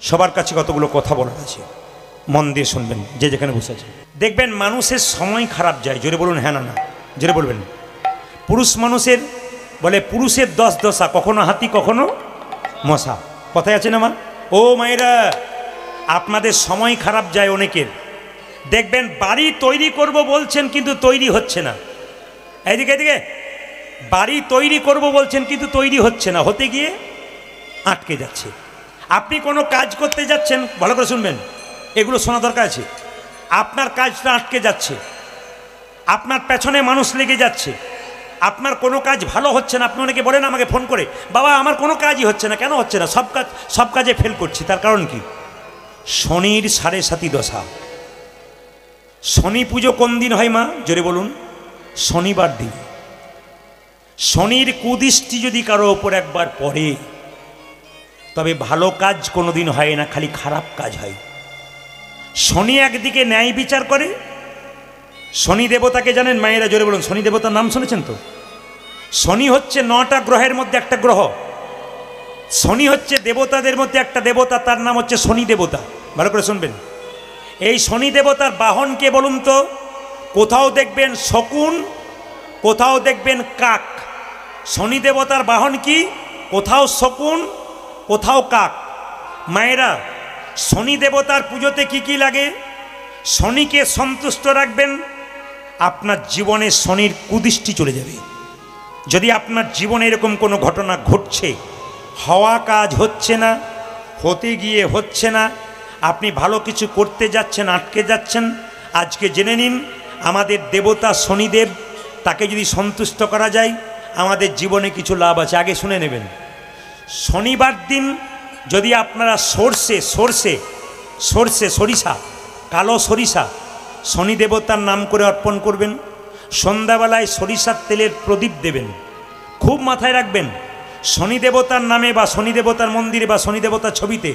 সবার কাছে কতগুলো কথা বলার আছে, মন দিয়ে শুনবেন যে যেখানে বসে আছে। দেখবেন মানুষের সময় খারাপ যায়, জোরে বলুন হ্যাঁ না না, জোরে বলবেন। পুরুষ মানুষের বলে পুরুষের 10 দশা, কখনো হাতি কখনো মশা, কথায় আছে না মা? ও মায়েরা, আপনাদের সময় খারাপ যায় অনেকের। দেখবেন বাড়ি তৈরি করব বলছেন কিন্তু তৈরি হচ্ছে না। এইদিকে এদিকে বাড়ি তৈরি করব বলছেন কিন্তু তৈরি হচ্ছে না, হতে গিয়ে আটকে যাচ্ছে। আপনি কোনো কাজ করতে যাচ্ছেন, ভালো করে শুনবেন, এগুলো শোনা দরকার আছে। আপনার কাজটা আটকে যাচ্ছে, আপনার পেছনে মানুষ লেগে যাচ্ছে, আপনার কোনো কাজ ভালো হচ্ছে না। আপনি অনেকে বলেন আমাকে ফোন করে, বাবা আমার কোনো কাজই হচ্ছে না। কেন হচ্ছে না? সব কাজে ফেল করছি। তার কারণ কি? শনির 7.5 দশা। শনি পুজো কোন দিন হয় মা? জোরে বলুন। শনিবার দিন। শনির কুদৃষ্টি যদি কারো ওপর একবার পড়ে, তবে ভালো কাজ কোনোদিন হয় না, খালি খারাপ কাজ হয়। শনি একদিকে ন্যায় বিচার করে। শনি দেবতাকে জানেন মায়েরা? জোরে বলুন। শনি দেবতার নাম শুনেছেন তো? শনি হচ্ছে 9টা গ্রহের মধ্যে একটা গ্রহ। শনি হচ্ছে দেবতাদের মধ্যে একটা দেবতা, তার নাম হচ্ছে শনি দেবতা। ভালো করে শুনবেন। এই শনি দেবতার বাহন কে বলুন তো? কোথাও দেখবেন শকুন, কোথাও দেখবেন কাক। শনি দেবতার বাহন কি? কোথাও শকুন, কোথাও কাক। মায়েরা, শনি দেবতার পুজোতে কি কি লাগে? শনিকে সন্তুষ্ট রাখবেন, আপনার জীবনে শনির কুদৃষ্টি চলে যাবে। যদি আপনার জীবনে এরকম কোনো ঘটনা ঘটছে, হওয়া কাজ হচ্ছে না, হতে গিয়ে হচ্ছে না, আপনি ভালো কিছু করতে যাচ্ছেন, আটকে যাচ্ছেন, আজকে জেনে নিন আমাদের দেবতা শনিদেব, তাকে যদি সন্তুষ্ট করা যায় আমাদের জীবনে কিছু লাভ আছে। আগে শুনে নেবেন। শনিবার দিন যদি আপনারা সরিষা, কালো সরিষা শনি দেবতার নাম করে অর্পণ করবেন। সন্ধ্যাবেলায় সরিষার তেলের প্রদীপ দেবেন। খুব মাথায় রাখবেন, শনি দেবতার নামে বা শনি দেবতার মন্দিরে বা শনি দেবতার ছবিতে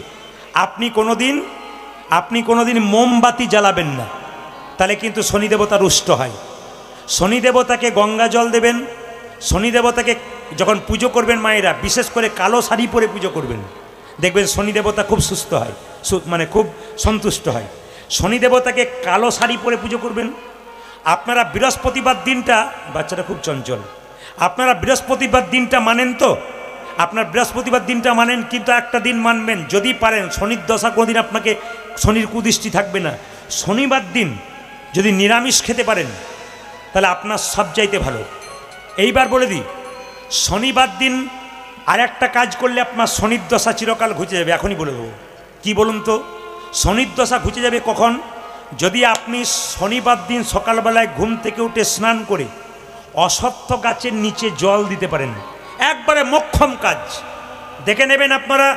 আপনি কোনোদিন মোমবাতি জ্বালাবেন না, তাহলে কিন্তু শনি দেবতা রুষ্ট হয়। শনি দেবতাকে গঙ্গা জল দেবেন। শনি দেবতাকে যখন পুজো করবেন মায়েরা, বিশেষ করে কালো শাড়ি পরে পুজো করবেন, দেখবেন শনি দেবতা খুব সুস্থ হয়, মানে খুব সন্তুষ্ট হয়। শনি দেবতাকে কালো শাড়ি পরে পুজো করবেন। আপনারা বৃহস্পতিবার দিনটা, বাচ্চারা খুব চঞ্চল, আপনারা বৃহস্পতিবার দিনটা মানেন তো? আপনার বৃহস্পতিবার দিনটা মানেন, কিন্তু একটা দিন মানবেন যদি পারেন। শনির দশা কোনোদিন আপনাকে, শনির কুদৃষ্টি থাকবে না। শনিবার দিন যদি নিরামিষ খেতে পারেন তাহলে আপনার সবচাইতে ভালো। এইবার বলে দিই, শনিবার দিন আর একটা কাজ করলে আপনার শনির দশা চিরকাল ঘুচে যাবে। এখনই বলে দেবো কি বলুন তো? শনির দশা ঘুচে যাবে কখন? যদি আপনি শনিবার দিন সকালবেলায় ঘুম থেকে উঠে স্নান করে অশ্বত্থ গাছের নিচে জল দিতে পারেন। একবারে মোক্ষম কাজ। দেখে নেবেন আপনারা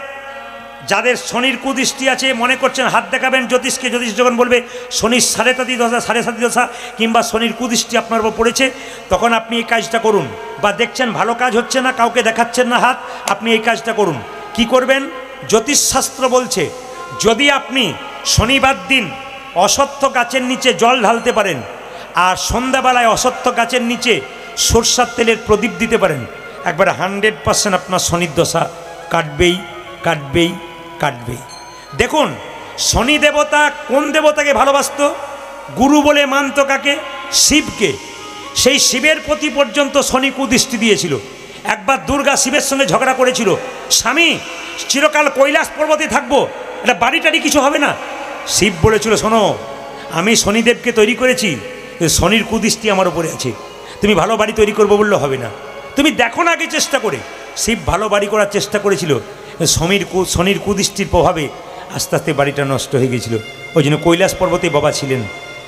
যাদের শনির কুদৃষ্টি আছে, মনে করছেন হাত দেখাবেন জ্যোতিষকে, জ্যোতিষ যখন বলবে শনির 7.5 দশা 7.5 দশা কিংবা শনির কুদৃষ্টি আপনার উপর পড়েছে, তখন আপনি এই কাজটা করুন। বা দেখছেন ভালো কাজ হচ্ছে না, কাউকে দেখাচ্ছেন না হাত, আপনি এই কাজটা করুন। কি করবেন? জ্যোতিষশাস্ত্র বলছে যদি আপনি শনিবার দিন অশ্বত্থ গাছের নিচে জল ঢালতে পারেন আর সন্ধ্যাবেলায় অশ্বত্থ গাছের নিচে সরষার তেলের প্রদীপ দিতে পারেন, একবারে 100% আপনার শনির দশা কাটবেই কাটবেই কাটবেই। দেখুন শনি দেবতা কোন দেবতাকে ভালোবাসত? গুরু বলে মানত কাকে? শিবকে। সেই শিবের প্রতি পর্যন্ত শনি কুদৃষ্টি দিয়েছিল। একবার দুর্গা শিবের সঙ্গে ঝগড়া করেছিল, স্বামী চিরকাল কৈলাস পর্বতে থাকবো, এটা বাড়ি টাড়ি কিছু হবে না। শিব বলেছিল শোনো, আমি শনিদেবকে তৈরি করেছি, শনির কুদৃষ্টি আমার ওপরে আছে, তুমি ভালো বাড়ি তৈরি করবো বললে হবে না, তুমি দেখো না আগে চেষ্টা করে। শিব ভালো বাড়ি করার চেষ্টা করেছিল, শনির কুদৃষ্টির প্রভাবে আস্তে আস্তে বাড়িটা নষ্ট হয়ে গেছিল। ওই জন্য কৈলাস পর্বতে বাবা ছিলেন।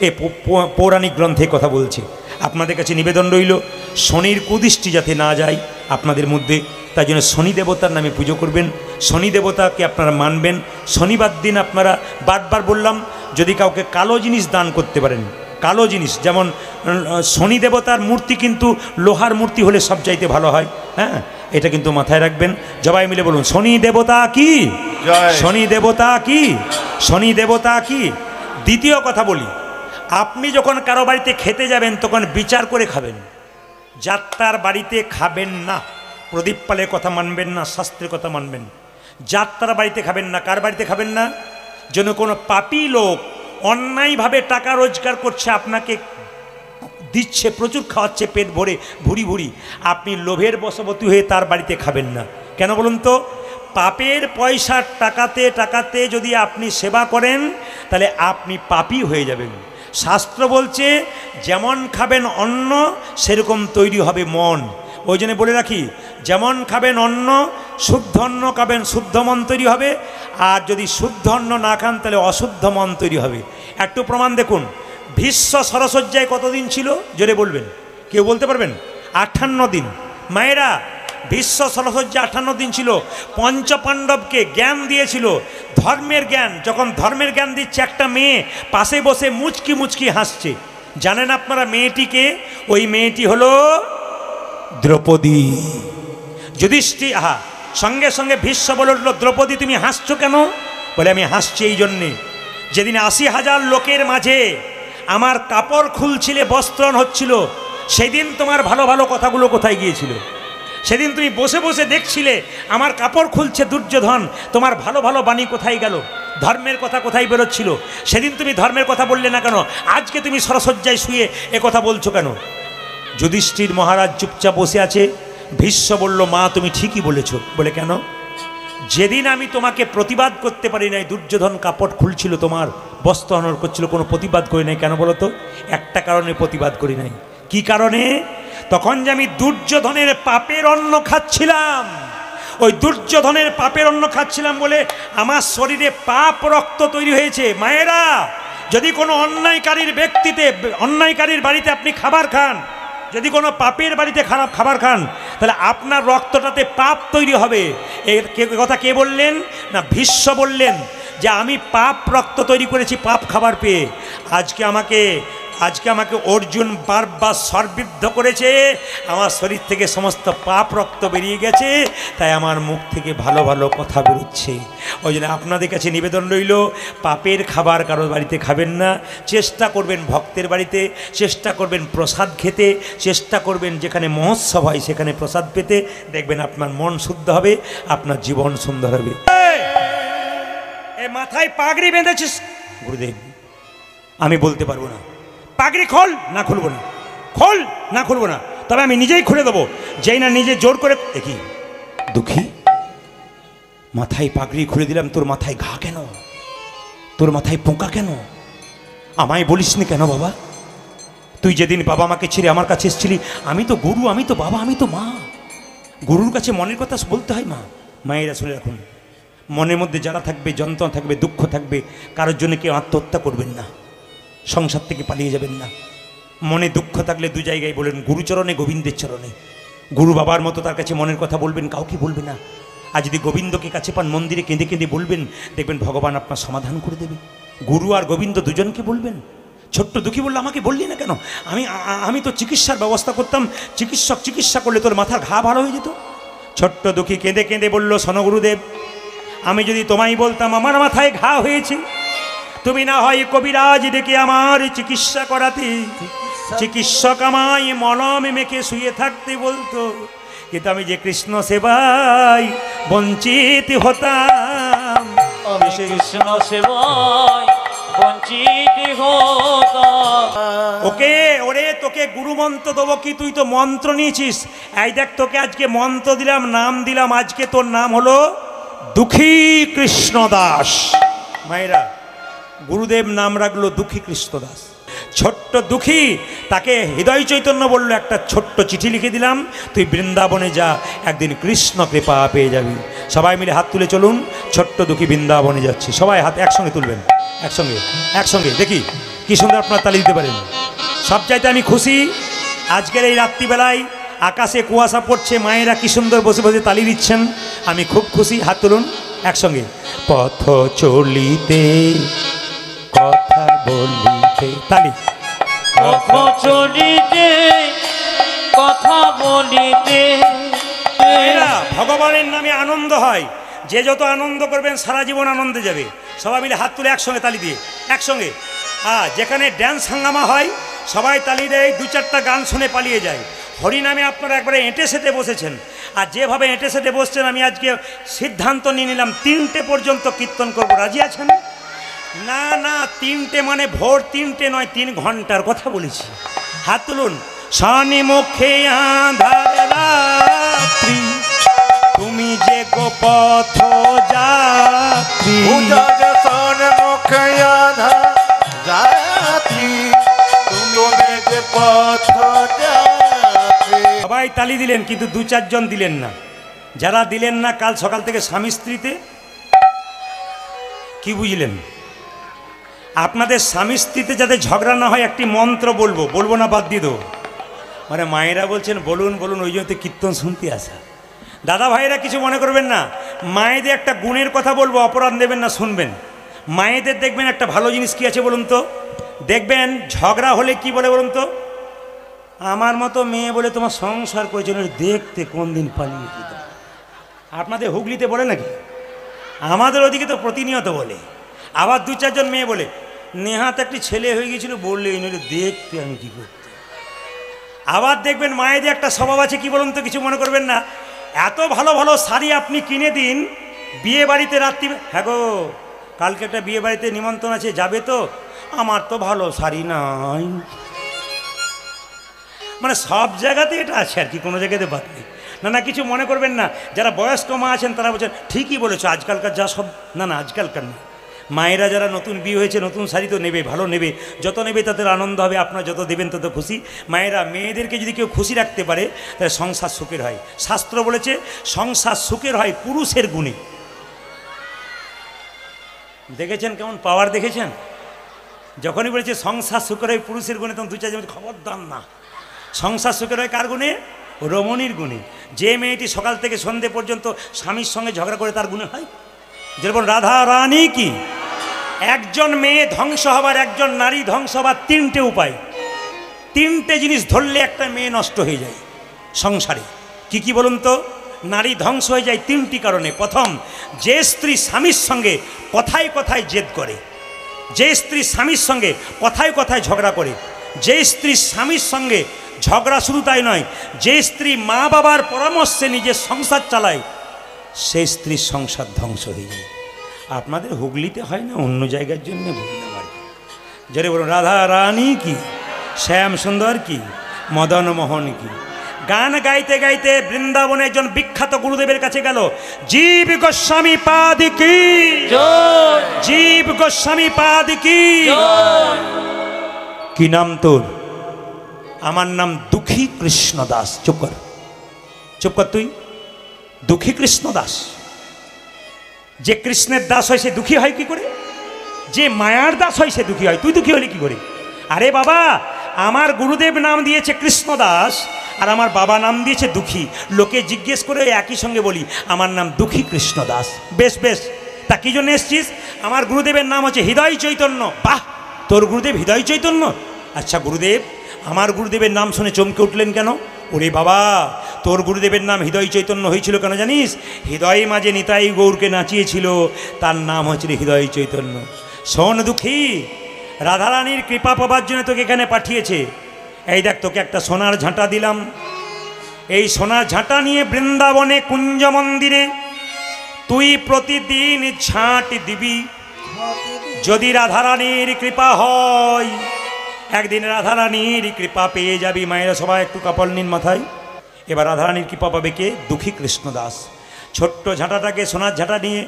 এ পৌরাণিক গ্রন্থে কথা বলছে। আপনাদের কাছে নিবেদন রইল শনির কুদৃষ্টি যাতে না যায় আপনাদের মধ্যে, তাই জন্য শনি দেবতার নামে পুজো করবেন। শনি দেবতাকে আপনারা মানবেন। শনিবার দিন আপনারা, বারবার বললাম, যদি কাউকে কালো জিনিস দান করতে পারেন, কালো জিনিস, যেমন শনি দেবতার মূর্তি কিন্তু লোহার মূর্তি হলে সবচাইতে ভালো হয়। হ্যাঁ, এটা কিন্তু মাথায় রাখবেন। সবাই মিলে বলুন শনি দেবতা কি, শনি দেবতা কি, শনি দেবতা কি। দ্বিতীয় কথা বলি, আপনি যখন কারো বাড়িতে খেতে যাবেন তখন বিচার করে খাবেন। যাত্রার বাড়িতে খাবেন না, প্রদীপ পালের কথা মানবেন না, শাস্ত্রের কথা মানবেন। যাত্রা বাড়িতে খাবেন না। কার বাড়িতে খাবেন না? যেন কোনো পাপী লোক অন্যায়ভাবে টাকা রোজগার করছে, আপনাকে দিচ্ছে, প্রচুর খাওয়াচ্ছে পেট ভরে ভুরি ভুরি, আপনি লোভের বশবর্তী হয়ে তার বাড়িতে খাবেন না। কেন বলুন তো? পাপের পয়সার টাকাতে টাকাতে যদি আপনি সেবা করেন তাহলে আপনি পাপী হয়ে যাবেন। শাস্ত্র বলছে যেমন খাবেন অন্ন সেরকম তৈরি হবে মন। ওই জন্য বলে রাখি, যেমন খাবেন অন্ন, শুদ্ধ অন্ন খাবেন শুদ্ধ মন তৈরি হবে, আর যদি শুদ্ধ অন্ন না খান তাহলে অশুদ্ধ মন তৈরি হবে। একটু প্রমাণ দেখুন, ভীষ্ম সরসজ্জায় কতদিন ছিল? জোরে বলবেন, কেউ বলতে পারবেন? 58 দিন। মায়েরা, ভীষ্ম সরসজ্জা 58 দিন ছিল। পঞ্চপাণ্ডবকে জ্ঞান দিয়েছিল, ধর্মের জ্ঞান। যখন ধর্মের জ্ঞান দিচ্ছে, একটা মেয়ে পাশে বসে মুচকি মুচকি হাসছে। জানেন আপনারা মেয়েটিকে? ওই মেয়েটি হলো দ্রৌপদী। যুধিষ্ঠির সঙ্গে সঙ্গে ভীষ্ম বলে উঠল, দ্রৌপদী তুমি হাসছো কেন? বলে আমি হাসছি এই জন্যে, যেদিন 80,000 লোকের মাঝে আমার কাপড় খুলছিলে, বস্ত্রণ হচ্ছিল, সেদিন তোমার ভালো ভালো কথাগুলো কোথায় গিয়েছিল? সেদিন তুমি বসে বসে দেখছিলে আমার কাপড় খুলছে দুর্যোধন, তোমার ভালো ভালো বাণী কোথায় গেল? ধর্মের কথা কোথায় বেরোচ্ছিল? সেদিন তুমি ধর্মের কথা বললে না কেন? আজকে তুমি সরসজ্জায় শুয়ে এ কথা বলছো কেন? যুধিষ্ঠির মহারাজ চুপচাপ বসে আছে। ভীষ্ম বলল, মা তুমি ঠিকই বলেছ। বলে কেন? যেদিন আমি তোমাকে প্রতিবাদ করতে পারি নাই, দুর্যোধন কাপড় খুলছিল, তোমার বস্ত্র হনন করছিল, কোনো প্রতিবাদ করি নাই। কেন বলো তো? একটা কারণে প্রতিবাদ করি নাই। কি কারণে? তখন যে আমি দুর্যোধনের পাপের অন্ন খাচ্ছিলাম, ওই দুর্যোধনের পাপের অন্ন খাচ্ছিলাম বলে আমার শরীরে পাপ রক্ত তৈরি হয়েছে। মায়েরা, যদি কোনো অন্যায়কারীর ব্যক্তিতে, অন্যায়কারীর বাড়িতে আপনি খাবার খান, যদি কোনো পাপের বাড়িতে খারাপ খাবার খান, তাহলে আপনার রক্তটাতে পাপ তৈরি হবে। এর কথা কে বললেন? না, ভীষ্ম বললেন যে আমি পাপ রক্ত তৈরি করেছি পাপ খাবার পেয়ে। আজকে আমাকে অর্জুন বারবার সর্বিদ্ধ করেছে, আমার শরীর থেকে সমস্ত পাপ রক্ত বেরিয়ে গেছে, তাই আমার মুখ থেকে ভালো ভালো কথা বেরোচ্ছে। ওই জন্য আপনাদের কাছে নিবেদন রইল, পাপের খাবার কারোর বাড়িতে খাবেন না। চেষ্টা করবেন ভক্তের বাড়িতে, চেষ্টা করবেন প্রসাদ খেতে, চেষ্টা করবেন যেখানে মহোৎসব হয় সেখানে প্রসাদ পেতে। দেখবেন আপনার মন শুদ্ধ হবে, আপনার জীবন সুন্দর হবে। এ মাথায় পাগড়ি বেঁধেছিস? গুরুদেব আমি বলতে পারবো না। পাগড়ি খোল না খুলবো না, খোল না খুলবো না, তবে আমি নিজেই খুলে দেবো। যেই না নিজে জোর করে। দেখি দুঃখী, মাথায় পাগড়ি খুলে দিলাম, তোর মাথায় ঘা কেন? তোর মাথায় পোকা কেন? আমায় বলিসনি কেন বাবা? তুই যেদিন বাবা মাকে ছেড়ে আমার কাছে এসেছিলি, আমি তো গুরু, আমি তো বাবা, আমি তো মা। গুরুর কাছে মনের কথা বলতে হয়। মা, মায়েরা শুনে রাখুন, মনের মধ্যে যারা থাকবে, যন্ত্রণা থাকবে, দুঃখ থাকবে, কারোর জন্য কেউ আত্মহত্যা করবেন না, সংসার থেকে পালিয়ে যাবেন না। মনে দুঃখ থাকলে দু জায়গায় বলেন, গুরুচরণে, গোবিন্দের চরণে। গুরু বাবার মতো তার কাছে মনের কথা বলবেন, কাউকে বলবে না। আর যদি গোবিন্দকে কাছে পান, মন্দিরে কেঁদে কেঁদে বলবেন, দেখবেন ভগবান আপনার সমাধান করে দেবে। গুরু আর গোবিন্দ দুজনকে বলবেন। ছোট্ট দুঃখী বললো, আমাকে বললি না কেন? আমি তো চিকিৎসার ব্যবস্থা করতাম, চিকিৎসা করলে তোর মাথার ঘা ভালো হয়ে যেত। ছোট্ট দুঃখী কেঁদে কেঁদে বলল, শোনো গুরুদেব, আমি যদি তোমায় বলতাম আমার মাথায় ঘা হয়েছে, তুমি না হয় কবিরাজ ডেকে আমার চিকিৎসা করাতে, চিকিৎসক আমায় মলম মেখে শুয়ে থাকতে বলতো, কিন্তু আমি যে কৃষ্ণ সেবায় বঞ্চিত হতাম। কৃষ্ণ সেবায় বঞ্চিত হতাম। ওকে, ওরে তোকে গুরু মন্ত্র দেবো কি? তুই তো মন্ত্র নিয়েছিস। এই দেখ, তোকে আজকে মন্ত্র দিলাম, নাম দিলাম, আজকে তোর নাম হলো দুঃখী কৃষ্ণ দাস। মায়েরা, গুরুদেব নাম রাখলো দুঃখী কৃষ্ণ দাস। ছোট্ট দুঃখী, তাকে হৃদয় চৈতন্য বললো, একটা ছোট্ট চিঠি লিখে দিলাম, তুই বৃন্দাবনে যা, একদিন কৃষ্ণ কৃপা পেয়ে যাবি। সবাই মিলে হাত তুলে চলুন, ছোট্ট দুঃখী বৃন্দাবনে যাচ্ছে। সবাই হাত একসঙ্গে তুলবেন, একসঙ্গে দেখি কি সুন্দর আপনারা তালি দিতে পারেন। সবচাইতে আমি খুশি, আজকের এই রাত্রিবেলায় আকাশে কুয়াশা পড়ছে, মায়েরা কি সুন্দর বসে বসে তালি দিচ্ছেন, আমি খুব খুশি। হাত তুলুন একসঙ্গে। পথ চলিতে কথা বলিতে, তালি। পথ চলিতে কথা বলিতে। ভগবানের নামে আনন্দ হয়, যে যত আনন্দ করবেন সারা জীবন আনন্দে যাবে। সবাই মিলে হাত তুলে একসঙ্গে তালি দিয়ে, একসঙ্গে। যেখানে ড্যান্স হাঙ্গামা হয় সবাই তালি দেয়, দু চারটা গান শুনে পালিয়ে যায়। হরিনামে আপনারা একবারে এঁটে সেটে বসেছেন, আর যেভাবে এঁটে সেটে বসছেন, আমি আজকে সিদ্ধান্ত নিয়ে নিলাম 3টে পর্যন্ত কীর্তন করবো। রাজি আছেন? না না, 3টে মানে ভোর 3টে নয়, 3 ঘন্টার কথা বলেছি। হাত তুলুন। শনি মুখে আঁধার রাত্রি, তুমি যে গোপথ যাত্রী। সবাই তালি দিলেন, কিন্তু 2-4 জন দিলেন না। যারা দিলেন না, কাল সকাল থেকে স্বামী স্ত্রীতে কি বুঝলেন? আপনাদের স্বামী স্ত্রীতে যাতে ঝগড়া না হয়, একটি মন্ত্র বলবো, বলবো না বাদ দিয়ে দেবো? মানে মায়েরা বলছেন বলুন বলুন, ওই জন্য কীর্তন শুনতে আসা। দাদা ভাইরা কিছু মনে করবেন না, মায়েদের একটা গুণের কথা বলবো, অপরাধ নেবেন না, শুনবেন। মায়েদের দেখবেন একটা ভালো জিনিস কি আছে বলুন তো? দেখবেন ঝগড়া হলে কি বলে বলুন তো? আমার মতো মেয়ে বলে তোমার সংসার করেছিল, দেখতে কোন দিন পালিয়ে যেত। আপনাদের হুগলিতে বলে নাকি? আমাদের ওদিকে তো প্রতিনিয়ত বলে। আবার 2-4 জন মেয়ে বলে, নেহাত একটি ছেলে হয়ে গিয়েছিল, বললে এই নইলে দেখতে আমি কী করতে। আবার দেখবেন মায়েদের একটা স্বভাব আছে, কি বলুন তো, কিছু মনে করবেন না, এত ভালো ভালো শাড়ি আপনি কিনে দিন, বিয়ে বাড়িতে রাত্রি, হ্যাঁ গো কালকে একটা বিয়ে বাড়িতে নিমন্ত্রণ আছে, যাবে তো? আমার তো ভালো শাড়ি নাই। মানে সব জায়গাতে এটা আছে আর কি, কোনো জায়গাতে বাদ নেই। না না, কিছু মনে করবেন না। যারা বয়স্ক মা আছেন তারা বলছেন ঠিকই বলেছো, আজকালকার যা সব, না না আজকালকার না। মায়েরা যারা নতুন বিয়ে হয়েছে, নতুন শাড়ি তো নেবে, ভালো নেবে, যত নেবে তাদের আনন্দ হবে, আপনারা যত দেবেন তত খুশি। মায়েরা মেয়েদেরকে যদি কেউ খুশি রাখতে পারে, তাহলে সংসার সুখের হয়। শাস্ত্র বলেছে সংসার সুখের হয় পুরুষের গুণে। দেখেছেন কেমন পাওয়ার? দেখেছেন? যখনই বলেছে সংসার সুখের হয় পুরুষের গুণে, তখন 2-4 জন খবরদার না। সংসার সুখের হয় কার গুণে? রমণীর গুণে। যে মেয়েটি সকাল থেকে সন্ধে পর্যন্ত স্বামীর সঙ্গে ঝগড়া করে, তার গুণে হয়। যেরকম রাধা রানী কি, একজন মেয়ে ধ্বংস হবার, একজন নারী ধ্বংস হবার 3টে উপায়। 3টে জিনিস ধরলে একটা মেয়ে নষ্ট হয়ে যায় সংসারে। কি কি বলুন তো? নারী ধ্বংস হয়ে যায় 3টি কারণে। প্রথম, যে স্ত্রী স্বামীর সঙ্গে কথায় কথায় জেদ করে, যে স্ত্রী স্বামীর সঙ্গে কথায় কথায় ঝগড়া করে, যে স্ত্রী স্বামীর সঙ্গে ঝগড়া শুধু তাই নয়, যে স্ত্রী মা বাবার পরামর্শে নিজের সংসার চালায়, সেই স্ত্রীর সংসার ধ্বংস হয়ে যায়। আপনাদের হুগলিতে হয় না, অন্য জায়গার জন্য বললাম আর কি। যারে বলুন রাধা রানী কি, শ্যাম সুন্দর কি, মদন মোহন কি। গান গাইতে গাইতে বৃন্দাবনে একজন বিখ্যাত গুরুদেবের কাছে গেল। জীব গোস্বামী পাদ কি, জীব গোস্বামী পাদ কি। কি নাম তোর? আমার নাম দুঃখী কৃষ্ণ দাস। চুপ কর, চুপ কর তুই। দুঃখী কৃষ্ণ দাস। যে কৃষ্ণের দাস হয় সে দুঃখী হয় কি করে? যে মায়ার দাস হয় সে দুঃখী হয়। তুই দুঃখী হলি কি করে? আরে বাবা, আমার গুরুদেব নাম দিয়েছে কৃষ্ণ দাস, আর আমার বাবা নাম দিয়েছে দুঃখী। লোকে জিজ্ঞেস করে একই সঙ্গে বলি, আমার নাম দুঃখী কৃষ্ণ দাস। বেশ বেশ, তা কি জন্য এসছিস? আমার গুরুদেবের নাম হচ্ছে হৃদয় চৈতন্য। বাহ, তোর গুরুদেব হৃদয় চৈতন্য? আচ্ছা গুরুদেব, আমার গুরুদেবের নাম শুনে চমকে উঠলেন কেন? ওরে বাবা, তোর গুরুদেবের নাম হৃদয় চৈতন্য হয়েছিল কেন জানিস? হৃদয় মাঝে নিতাই গৌরকে নাচিয়েছিল, তার নাম হয়েছিল হৃদয় চৈতন্য। শোন দুঃখী, রাধারানীর কৃপা পাবার জন্য তোকে এখানে পাঠিয়েছে। এই দেখ, তোকে একটা সোনার ঝাঁটা দিলাম। এই সোনার ঝাঁটা নিয়ে বৃন্দাবনে কুঞ্জ মন্দিরে তুই প্রতিদিন ঝাঁট দিবি। যদি রাধারানীর কৃপা হয়, একদিন রাধারানীর কৃপা পেয়ে যাবি। মায়েরা সবাই একটু কাপড় নিন মাথায়। এবার রাধারানীর কৃপা পাবে কে? দুঃখী কৃষ্ণ দাস। ছোট্ট ঝাঁটাটাকে, সোনার ঝাঁটা নিয়ে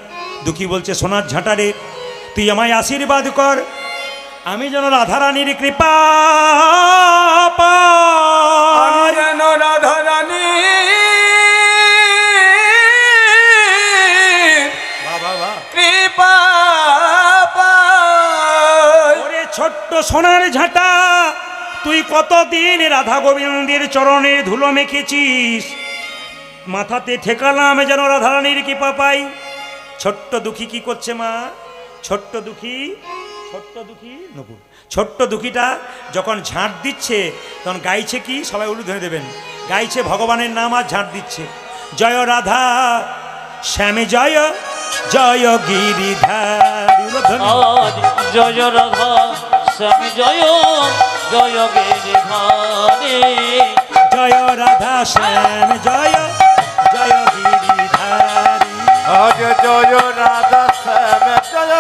দুঃখী বলছে, সোনার ঝাঁটা রে, তুই আমায় আশীর্বাদ কর, আমি যেন রাধারানীর কৃপা পাই। যেন রাধারানী কৃপা পাই। ওরে ছোট্ট সোনার ঝাঁটা, তুই কতদিন রাধা গোবিন্দের চরণে ধুলো মেখেছিস, মাথাতে ঠেকালাম যেন রাধারানীর কৃপা পাই। ছোট্ট দুঃখী কি করছে মা? ছোট্ট দুঃখী, ছোট্ট দুঃখী নকুল, ছোট্ট দুঃখীটা যখন ঝাঁট দিচ্ছে তখন গাইছে কি? সবাই উলু ধরে দেবেন। গাইছে ভগবানের নাম আর ঝাঁট দিচ্ছে। জয় রাধা শ্যামে জয়, জয় গিরিধার। জয় রাধা শ্যামে জয়, জয় গিরিধারে। জয় রাধা শ্যাম জয়, জয় জয় গিরিধারী। আজ জয় রাধা শ্যাম জয়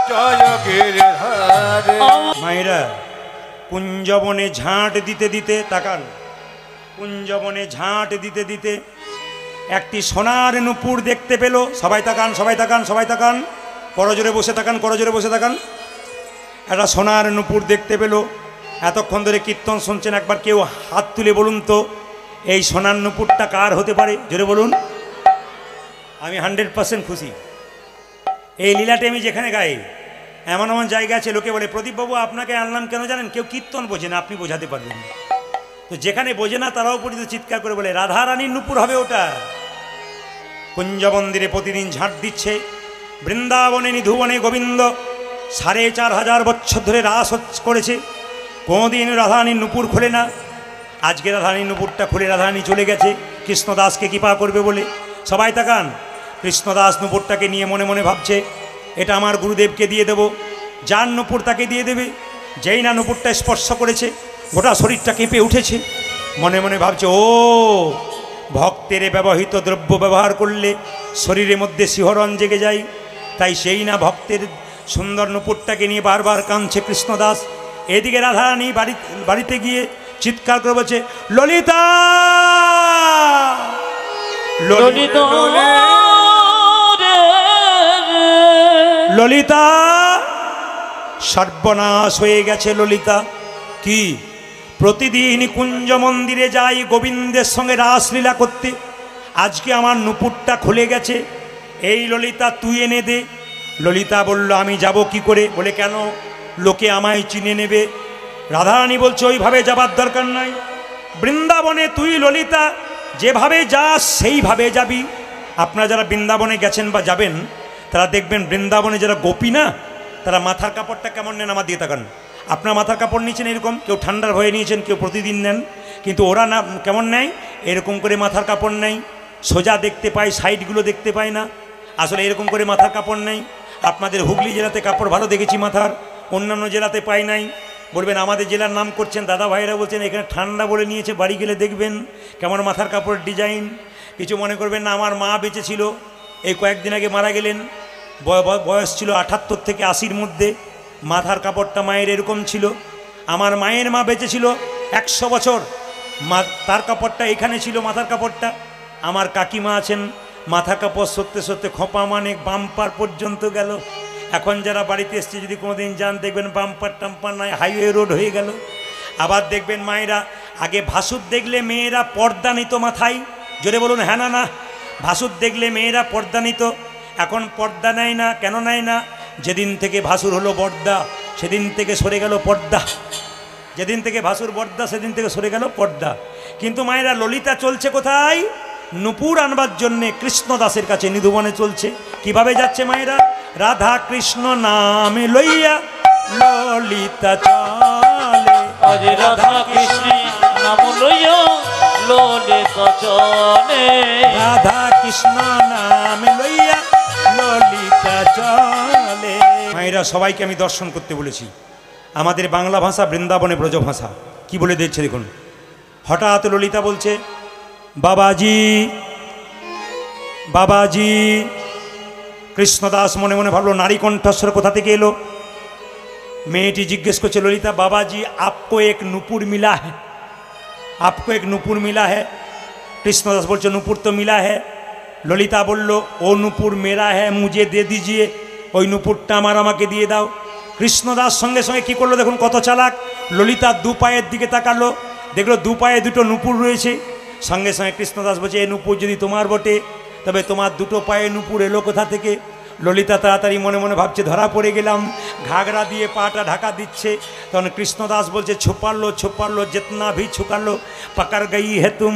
জয় গিরিধারী। মায়েরা, কুঞ্জবনে ঝাঁট দিতে দিতে তাকান, কুঞ্জবনে ঝাঁট দিতে দিতে একটি সোনার নুপুর দেখতে পেল। সবাই তাকান, সবাই তাকান, সবাই তাকান, করজোরে বসে তাকান, করজোরে বসে তাকান। একটা সোনার নুপুর দেখতে পেল। এতক্ষণ ধরে কীর্তন শুনছেন, একবার কেউ হাত তুলে বলুন তো এই সোনার নুপুরটা কার হতে পারে? জোরে বলুন। আমি 100% খুশি। এই লীলাটি আমি যেখানে গাই, এমন এমন জায়গা আছে লোকে বলে প্রদীপবাবু আপনাকে আনলাম কেন জানেন? কেউ কীর্তন বোঝে না, আপনি বোঝাতে পারবেন না। তো যেখানে বোঝে না তারাও পরিচিত চিৎকার করে বলে রাধারানীর নুপুর হবে ওটা। কুঞ্জ মন্দিরে প্রতিদিন ঝাঁট দিচ্ছে। বৃন্দাবনে নিধুবনে গোবিন্দ 4500 বছর ধরে রাস করেছে, কোনোদিন রাধারানীর নুপুর খোলে না। আজকে রাধারানীর নুপুরটা খুলে রাধারানী চলে গেছে কৃষ্ণদাসকে কৃপা করবে বলে। সবাই তাকান, কৃষ্ণদাস নুপুরটাকে নিয়ে মনে মনে ভাবছে এটা আমার গুরুদেবকে দিয়ে দেব। যার নুপুর তাকে দিয়ে দেবে। যেই না নুপুরটা স্পর্শ করেছে গোটা শরীরটা কেঁপে উঠেছে। মনে মনে ভাবছে ও ভক্তের ব্যবহৃত দ্রব্য ব্যবহার করলে শরীরের মধ্যে শিহরণ জেগে যায়, তাই সেই না ভক্তের সুন্দর নুপুরটাকে নিয়ে বারবার কাঁদছে কৃষ্ণদাস। এদিকে রাধারানী বাড়িতে গিয়ে চিৎকার করে বলছে ললিতা, ললিত ললিতা, সর্বনাশ হয়ে গেছে ললিতা। কি? প্রতিদিন কুঞ্জ মন্দিরে যাই গোবিন্দের সঙ্গে রাসলীলা করতে, আজকে আমার নুপুরটা খুলে গেছে, এই ললিতা তুই এনে দে। ললিতা বলল আমি যাব কি করে? বলে কেন? লোকে আমায় চিনে নেবে। রাধারানী বলছে ওইভাবে যাবার দরকার নাই, বৃন্দাবনে তুই ললিতা যেভাবে যাস সেইভাবে যাবি। আপনারা যারা বৃন্দাবনে গেছেন বা যাবেন তারা দেখবেন বৃন্দাবনে যারা গোপী না, তারা মাথার কাপড়টা কেমন নেন আমার দিয়ে তাকান। আপনার মাথার কাপড় নিয়েছেন এরকম, কেউ ঠান্ডার ভয়ে নিয়েছেন, কেউ প্রতিদিন নেন, কিন্তু ওরা না কেমন নেয় এরকম করে মাথার কাপড় নেয়। সোজা দেখতে পায়, সাইডগুলো দেখতে পায় না। আসলে এরকম করে মাথার কাপড় নেই। আপনাদের হুগলি জেলাতে কাপড় ভালো দেখেছি মাথার, অন্যান্য জেলাতে পাই নাই। বলবেন আমাদের জেলার নাম করছেন, দাদা ভাইরা বলছেন এখানে ঠান্ডা বলে নিয়েছে, বাড়ি গেলে দেখবেন কেমন মাথার কাপড় ডিজাইন। কিছু মনে করবেন না। আমার মা বেঁচে ছিল, এই কয়েকদিন আগে মারা গেলেন, বয়স ছিল 78 থেকে 80-র মধ্যে। মাথার কাপড়টা মায়ের এরকম ছিল। আমার মায়ের মা বেঁচে ছিল 100 বছর, তার কাপড়টা এখানে ছিল মাথার কাপড়টা। আমার কাকিমা আছেন, মাথা কাপড় সত্যি সত্যি খোঁপা মানে বাম্পার পর্যন্ত গেল। এখন যারা বাড়িতে এসছে যদি কোনোদিন যান দেখবেন বাম্পার টাম্পার নাই, হাইওয়ে রোড হয়ে গেল। আবার দেখবেন মায়েরা আগে ভাসুর দেখলে মেয়েরা পর্দা নিত মাথায়। জোরে বলুন হ্যাঁ না না। ভাসুর দেখলে মেয়েরা পর্দা নিত, এখন পর্দা নেয় না। কেন নেয় না? যেদিন থেকে ভাসুর হলো বর্দা সেদিন থেকে সরে গেল পর্দা। যেদিন থেকে ভাসুর বর্দা সেদিন থেকে সরে গেল পর্দা। কিন্তু মায়েরা ললিতা চলছে কোথায়? নুপুর আনবার জন্যে কৃষ্ণদাসের কাছে নিধুবনে চলছে। কিভাবে যাচ্ছে মায়েরা? রাধা কৃষ্ণ নামে লইয়া ললিতা চলে, আজ রাধা কৃষ্ণ নাম লইয়া ললিতা চলে, রাধা কৃষ্ণ নামে লইয়া ললিতা চলে। মায়েরা সবাইকে আমি দর্শন করতে বলেছি। আমাদের বাংলা ভাষা বৃন্দাবনে ব্রজ ভাষা। কি বলে দিচ্ছে দেখুন। হঠাৎ ললিতা বলছে বাবাজি, বাবাজি। কৃষ্ণদাস মনে মনে ভাবলো নারী কণ্ঠস্বর কোথা থেকে এলো। মেয়েটি জিজ্ঞেস করছে ললিতা বাবাজি आपको एक नुपुर मिला है, आपको एक नुपुर मिला है। কৃষ্ণদাস বলছে নুপুর তো মিলা है। ললিতা বলল ও নুপুর মেরা है, मुझे दे दीजिए। ওই নুপুরটা আমাকে দিয়ে দাও। কৃষ্ণদাস সঙ্গে সঙ্গে কী করলো দেখুন কত চালাক। ললিতা দু পায়ের দিকে তাকালো, দেখলো দু পায়ে দুটো নুপুর রয়েছে। সঙ্গে সঙ্গে কৃষ্ণদাস বলছে এই নুপুর যদি তোমার বটে তবে তোমার দুটো পায়ে নুপুর এলো কোথা থেকে? ললিতা তাড়াতাড়ি মনে মনে ভাবছে ধরা পড়ে গেলাম, ঘাগরা দিয়ে পাটা ঢাকা দিচ্ছে। তখন কৃষ্ণদাস বলছে ছুপারলো ছুপারলো জিতনা ভি ছুকারলো পাকার গাই হে তুম,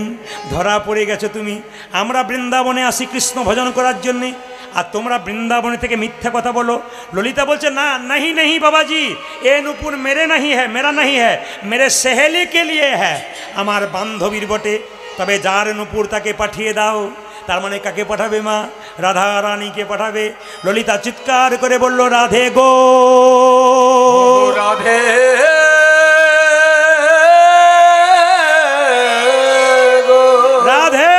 ধরা পড়ে গেছো তুমি। আমরা বৃন্দাবনে আসি কৃষ্ণ ভজন করার জন্যে, আর তোমরা বৃন্দাবনে থেকে মিথ্যা কথা বলো। ললিতা বলছে না नहीं नहीं বাবাজি, এ নুপুর মেরে नहीं है, मेरा नहीं है, मेरे सहेली के लिए है। আমার বান্ধবীর বটে, তবে যার নুপুর তাকে পাঠিয়ে দাও। তার মানে কাকে পাঠাবে মা? রাধা রানীকে পাঠাবে। ললিতা চিৎকার করে বলল রাধে গো, রাধে রাধে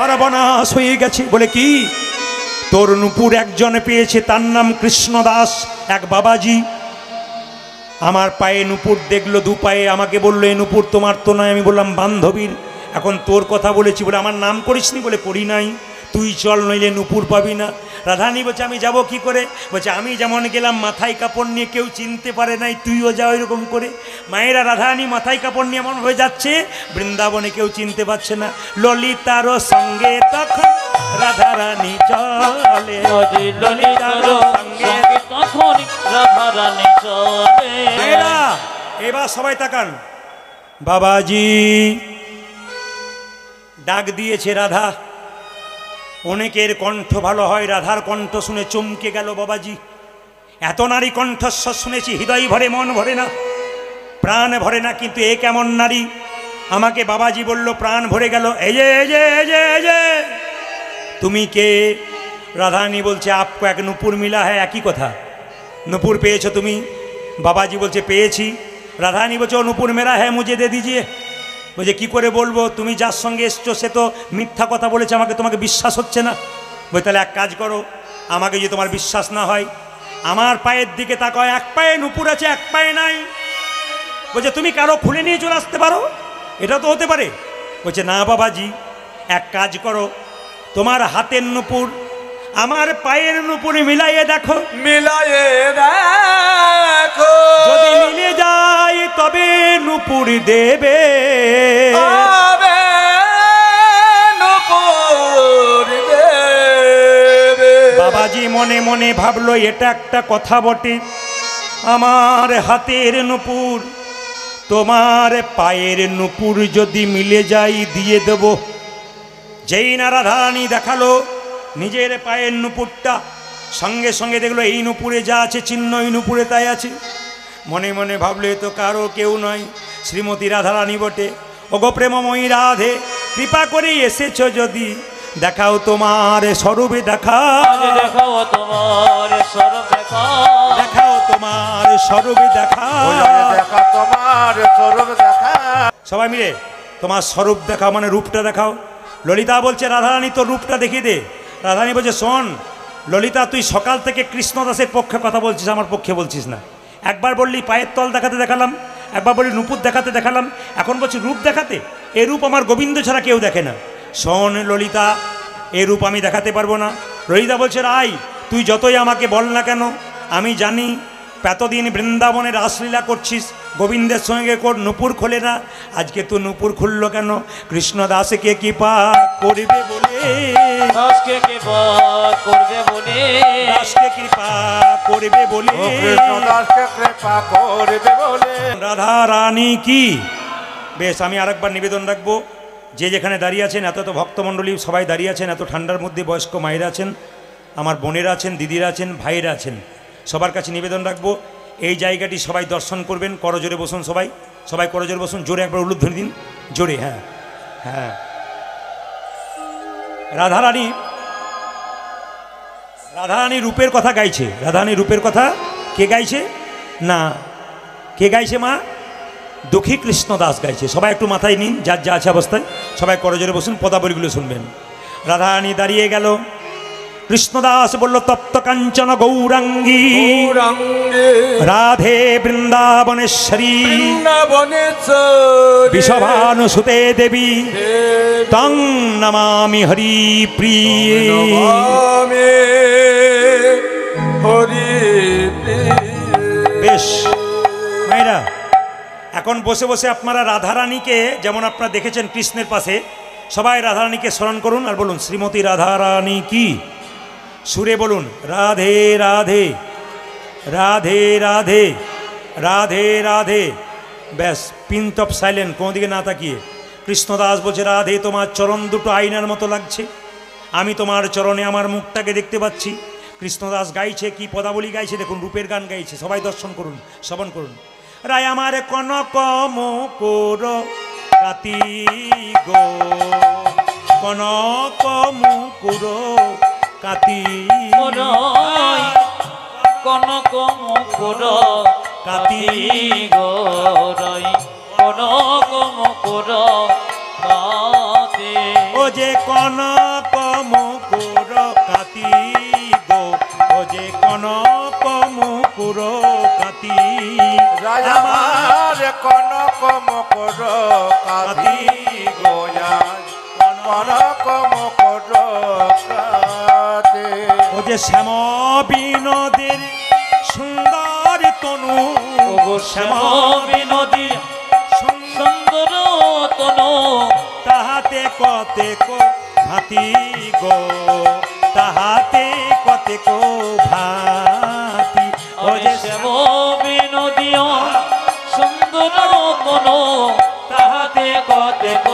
সর্বনাশ হয়ে গেছে। বলে কি? তোর নুপুর একজন পেয়েছে, তার নাম কৃষ্ণদাস, এক বাবাজি। আমার পায়ে নুপুর দেখলো, দু পায়ে, আমাকে বললো এ নুপুর তোমার তো নয়। আমি বললাম বান্ধবীর। এখন তোর কথা বলেছি বলে আমার নাম করিসনি? বলে করি নাই। তুই চল, নইলে নুপুর পাবি না। রাধারানী বলছে আমি যাব কি করে? বলছে আমি যেমন গেলাম মাথায় কাপড় নিয়ে, কেউ চিনতে পারে নাই, তুইও যাও এরকম করে। মায়েরা রাধারানী মাথায় কাপড় নিয়ে এমন হয়ে যাচ্ছে, বৃন্দাবনে কেউ চিনতে পারছে না। ললিতারও সঙ্গে তখন রাধারানী চলে, ললিতারও সঙ্গে তখন রাধারানী চলে। মায়েরা এবার সবাই তাকান। বাবাজি ডাক দিয়েছে রাধা। অনেকের কণ্ঠ ভালো হয়, রাধার কণ্ঠ শুনে চমকে গেল বাবাজি। এত নারী কণ্ঠস্বর শুনেছি, হৃদয় ভরে মন ভরে না, প্রাণ ভরে না, কিন্তু এ কেমন নারী? আমাকে বাবাজি বলল, প্রাণ ভরে গেল। এই যে এই যে এই যে এই যে তুমি কে? রাধারানী বলছে আপকো এক নুপুর মিলা হ্যাঁ। একই কথা, নুপুর পেয়েছো তুমি? বাবাজি বলছে পেয়েছি। রাধারানী বলছে ও নুপুর মেরা হ্যাঁ, মুঝে দে দিজিয়ে। বলছে কী করে বলবো? তুমি যার সঙ্গে এসছো সে তো মিথ্যা কথা বলেছে, আমাকে তোমাকে বিশ্বাস হচ্ছে না। বলছে তাহলে এক কাজ করো, আমাকে যদি তোমার বিশ্বাস না হয় আমার পায়ের দিকে তাকাও, এক পায়ে নুপুর আছে, এক পায়ে নাই। বলছে তুমি কারো খুলে নিয়ে চলে আসতে পারো, এটা তো হতে পারে। বলছে না বাবাজি, এক কাজ করো, তোমার হাতের নুপুর আমার পায়ের নুপুরে মিলাইয়ে দেখো, মিলায়ে দেখো, যদি মিলে যায় তবে নুপুর দেবে। আবে নুপুর দেবে। বাবাজি মনে মনে ভাবলো এটা একটা কথা বটে, আমার হাতের নুপুর তোমার পায়ের নুপুর যদি মিলে যায় দিয়ে দেব। যেই না রাধারানী দেখালো নিজের পায়ের নুপুরটা, সঙ্গে সঙ্গে দেখলো এই নুপুরে যা আছে চিহ্ন, এই নুপুরে তাই আছে। মনে মনে ভাবলো এ তো কারো কেউ নয়, শ্রীমতী রাধারানী বটে। ওগো প্রেমময়ী রাধে, কৃপা করে এসেছো যদি, দেখাও তোমার স্বরূপে দেখাও, দেখাও তোমার স্বরূপ দেখাও, দেখাও তোমার স্বরূপে দেখাও, দেখা তোমার স্বরূপ দেখা। সবাই মিলে তোমার স্বরূপ দেখাও, মানে রূপটা দেখাও। ললিতা বলছে রাধারানী তোর রূপটা দেখিয়ে দে। রাধারানী বলছে শোন ললিতা, তুই সকাল থেকে কৃষ্ণদাসের পক্ষে কথা বলছিস, আমার পক্ষে বলছিস না। একবার বললি পায়ের তল দেখাতে দেখালাম, একবার বললি নুপুর দেখাতে দেখালাম, এখন বলছি রূপ দেখাতে। এ রূপ আমার গোবিন্দ ছাড়া কেউ দেখে না। শোন ললিতা, এ রূপ আমি দেখাতে পারবো না। ললিতা বলছে রাই, তুই যতই আমাকে বল না কেন, আমি জানি এতদিন বৃন্দাবনে রাসলীলা করছিস, গোবিন্দের সঙ্গে নুপুর খোলে না, আজকে তো নুপুর খুললো কেন? কৃষ্ণদাসকে কৃপা করবে বলে, দাসকে কৃপা করবে বলে, দাসকে কৃপা করবে বলে, ও কৃষ্ণদাসকে কৃপা করবে বলে। রাধা রানী কি। বেশ, আমি আরেকবার নিবেদন রাখবো, যে যেখানে দাঁড়িয়ে আছেন, এত এত ভক্তমণ্ডলী সবাই দাঁড়িয়ে আছেন, এত ঠান্ডার মধ্যে বয়স্ক মায়েরা আছেন, আমার বোনেরা আছেন, দিদিরা আছেন, ভাইরা আছেন, সবার কাছে নিবেদন রাখবো এই জায়গাটি সবাই দর্শন করবেন। করজোরে বসুন, সবাই সবাই করজোরে বসুন, জোরে একবার উলুধ্বনি দিন, জোরে। হ্যাঁ হ্যাঁ। রাধারানী, রাধারানী রূপের কথা গাইছে। রাধারানী রূপের কথা কে গাইছে? না, কে গাইছে মা? দুঃখী কৃষ্ণদাস গাইছে। সবাই একটু মাথায় নিন, যার যা আছে অবস্থায়, সবাই করজোরে বসুন, পদাবলীগুলো শুনবেন। রাধারানী দাঁড়িয়ে গেল, কৃষ্ণদাস বলল তপ্ত কাঞ্চন গৌরাঙ্গী রাধে বৃন্দাবনেশ্বরী বিষভানুসুতে দেবী তং নমামি হরি প্রিয়ে। বেশ মায়েরা, এখন বসে বসে আপনারা রাধারানীকে, যেমন আপনারা দেখেছেন কৃষ্ণের পাশে, সবাই রাধারানীকে স্মরণ করুন আর বলুন শ্রীমতী রাধারানী কি। সুরে বলুন রাধে রাধে রাধে রাধে রাধে রাধে। ব্যাস, পিন অফ সাইলেন্ট, কোনো দিকে না তাকিয়ে। কৃষ্ণদাস বলছে রাধে, তোমার চরণ দুটো আয়নার মতো লাগছে, আমি তোমার চরণে আমার মুখটাকে দেখতে পাচ্ছি। কৃষ্ণদাস গাইছে, কি পদাবলী গাইছে দেখুন, রূপের গান গাইছে, সবাই দর্শন করুন, শ্রবণ করুন। রায় আমার কনক মুকুর কাতি গো, কনক মুকুর কাতি, কনক মুকুর কাতি গো, কনক মুকুর কাতি। ও যে কনক মুকুর কাতি গো, ও যে কনক মুকুর কাতি রাজা আমার কনক মকর কাতি গোয়া কনক মকর কাতি। ও যে শ্যাম বিনোদের সুন্দর তনু, ওগো শ্যাম বিনোদী সুন্দর তনু, তাহাতে কতেক ভাতি গো, তাহাতে কতেক ভাতি। ও যে শ্যাম বিনোদী সুন্দর তনু, তাহাতে কতেক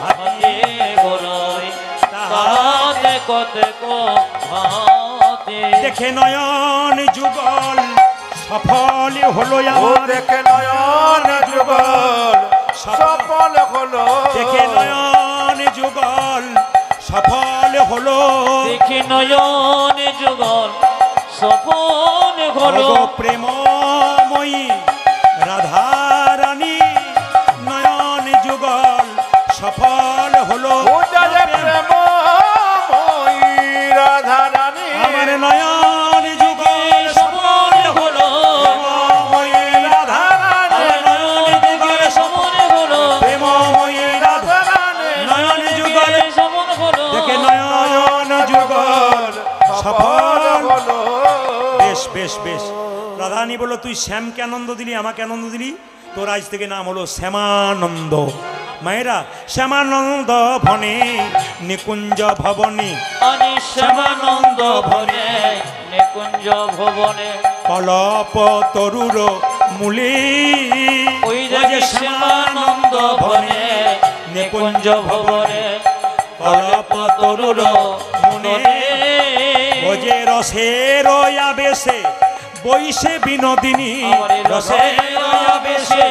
ভাতি গোরয়, তাহাতে কতেক ভাতি। দেখে নয়ন যুগল সফল হলো ও আমার, দেখে নয়ন যুগল সফল হলো, দেখে নয়ন যুগল সফল হলো, দেখি নয়ন যুগল সফল হলো। ওগো প্রেমময়ী রাধারানী নয়ন যুগল সফল হলো। পূজারে প্রেমময়ী রাধারানী আমার নয়ন যুগল সফল হলো, প্রেমময়ী রাধারানী নয়ন যুগল সফল হলো, প্রেমময়ী রাধারানী নয়ন যুগল সফল হলো। দেখে নয়ন যুগল সফল হলো। বেশ বেশ বেশ। রাধারানী বলল, তুই শ্যামকে আনন্দ দিলি, আমাকে আনন্দ দিলি, তোর আজ থেকে নাম হলো শ্যামানন্দ। মায়েরা, শ্যামানন্দ ভনে নিকুঞ্জ ভবনে, আনি শ্যামানন্দ ভনে নিকুঞ্জ ভবনে, কলপ তরুর মূলে, ওই যে শ্যামানন্দ ভনে নিকুঞ্জ ভবনে, কলপ তরুর মনে, ও যে রসের আবেশে বৈশে বিনোদিনী, রসের আবেশে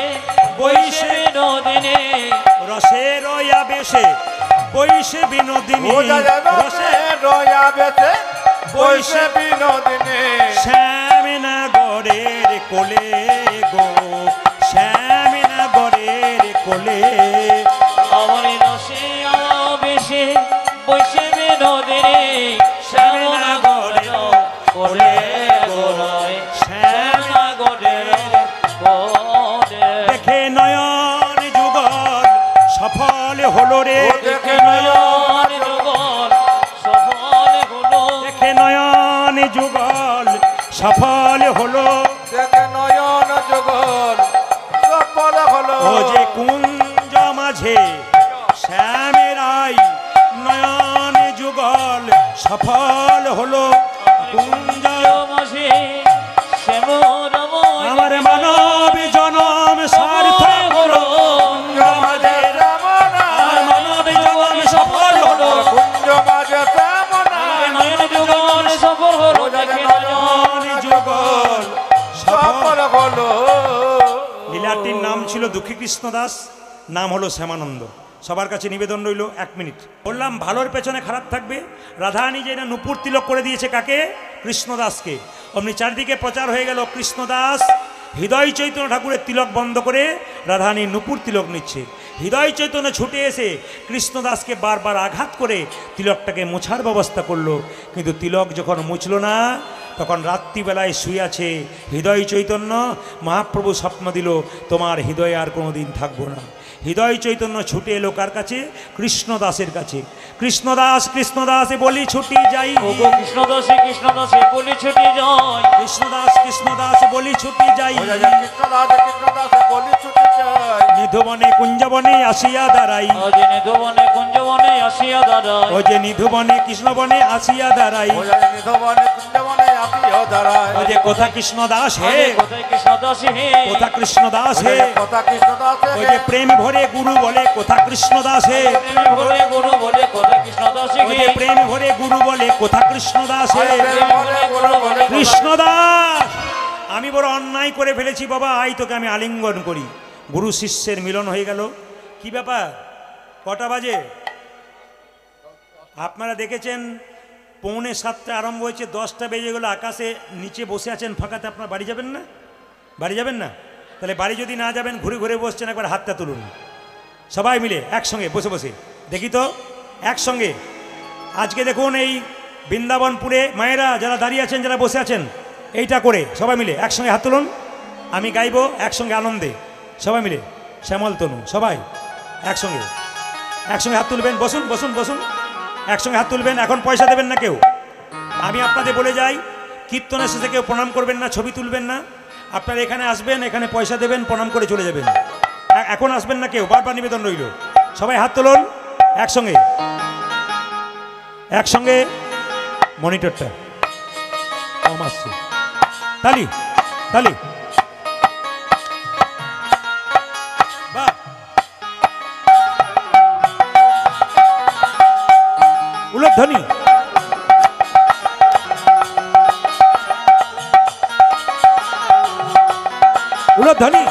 বৈশে, নদিনী, রসের আবেশে বৈশে বিনোদিনী, পূজারে রসে রয়া বেতে বৈশে বিনোদিনী, শ্যামনগরের কোলে গো, শ্যামনগরের কোলে, আমার রসে আবেশে বৈশে বিনোদিনী, শ্যামনগরের কোলে গোরয়, শ্যামনগরের কোলে। দেখে নয়ন যুগল সফল হলো রে, ও দেখে নয়ন যুগল সফল হলো, দেখে নয়ন যুগল সফল হলো, দেখে নয়ন যুগল সফল হলো। ও যে কুঞ্জ মাঝে শ্যামের আই নয়ন যুগল সফল হলো, কুঞ্জ মাসে শ্যামরময় আমার মানব জনম সার্থক হলো, কুঞ্জ মাঝে রামনা, আমার মানব জনম সফল হলো, কুঞ্জ মাঝে রামনা, নয়ন যুগল সফল হলো, দেখে নয়ন যুগল সফল। সফল হলো। লীলাটির নাম ছিল দুঃখী কৃষ্ণ দাস, নাম হলো শ্যামানন্দ। সবার কাছে নিবেদন রইল, 1 মিনিট বললাম, ভালোর পেছনে খারাপ থাকবে। রাধারানী যে না নুপুর তিলক করে দিয়েছে কাকে? কৃষ্ণদাসকে। অমনি চারদিকে প্রচার হয়ে গেল কৃষ্ণদাস হৃদয় চৈতন্য ঠাকুরের তিলক বন্ধ করে রাধারানী নুপুর তিলক নিচ্ছে। হৃদয় চৈতন্য ছুটে এসে কৃষ্ণদাসকে বারবার আঘাত করে তিলকটাকে মোছার ব্যবস্থা করলো, কিন্তু তিলক যখন মুছল না, তখন রাত্রিবেলায় শুয়ে আছে হৃদয় চৈতন্য। মহাপ্রভু স্বপ্ন দিল, তোমার হৃদয়ে আর কোনো দিন থাকবো না। হৃদয় চৈতন্য ছুটে এলো কার কাছে? কৃষ্ণদাসের কাছে। কৃষ্ণদাস কৃষ্ণদাসে বলি ছুটি যাই, ওগো কৃষ্ণদাসে কৃষ্ণদাসে বলি ছুটি যায়, কৃষ্ণদাস কৃষ্ণদাস বলি ছুটি যাই, কৃষ্ণদাস কৃষ্ণদাস বলি ছুটে যায়, নিধুবনে কুঞ্জবনে আসিয়া দাঁড়াই, আজ নিধবনে কুঞ্জবনে আসিয়া দাঁড়ায়, ও যে নিধুবনে কৃষ্ণবনে আসিয়া দাঁড়াই, ও যায় নিধবনে কুঞ্জবনে আসিয়া দাঁড়ায়, ও যে কোথা কৃষ্ণদাস হে, আরে কোথায় কৃষ্ণদাস হে, কোথা কৃষ্ণদাস হে, কথা কৃষ্ণদাস ও যে প্রেম ভরে গুরু বলে কোথা কৃষ্ণদাস হে, প্রেম ভরে গুরু বলে কোথায় কৃষ্ণদাস ও হে, যে প্রেম ভরে গুরু বলে কোথা কৃষ্ণদাস হে, প্রেম ভরে গুরু বলে কৃষ্ণদাস আমি বড় অন্যায় করে ফেলেছি বাবা, আই তোকে আমি আলিঙ্গন করি। গুরু শিষ্যের মিলন হয়ে গেল। কি ব্যাপার, কটা বাজে? আপনারা দেখেছেন 6:45 আরম্ভ হয়েছে, 10টা বেজে গেল। আকাশে নিচে বসে আছেন ফাঁকাতে, আপনারা বাড়ি যাবেন না? বাড়ি যাবেন না? তাহলে বাড়ি যদি না যাবেন, ঘুরে ঘুরে বসছেন, একবার হাতটা তুলুন সবাই মিলে একসঙ্গে বসে বসে, দেখি তো একসঙ্গে আজকে দেখুন এই বৃন্দাবনপুরে মায়েরা যারা দাঁড়িয়ে আছেন, যারা বসে আছেন, এইটা করে সবাই মিলে একসঙ্গে হাত তুলুন। আমি গাইবো একসঙ্গে আনন্দে সবাই মিলে, শ্যামল তনু সবাই একসঙ্গে হাত তুলবেন। বসুন বসুন বসুন, একসঙ্গে হাত তুলবেন। এখন পয়সা দেবেন না কেউ। আমি আপনাদের বলে যাই, কীর্তনের শেষে কেউ প্রণাম করবেন না, ছবি তুলবেন না। আপনারা এখানে আসবেন, এখানে পয়সা দেবেন, প্রণাম করে চলে যাবেন। এখন আসবেন না কেউ, বারবার নিবেদন রইল। সবাই হাত তুলুন একসঙ্গে একসঙ্গে। মনিটরটা কম আসছে, তালি তালি, বাহ, উলধ্বনি, উলধ্বনি,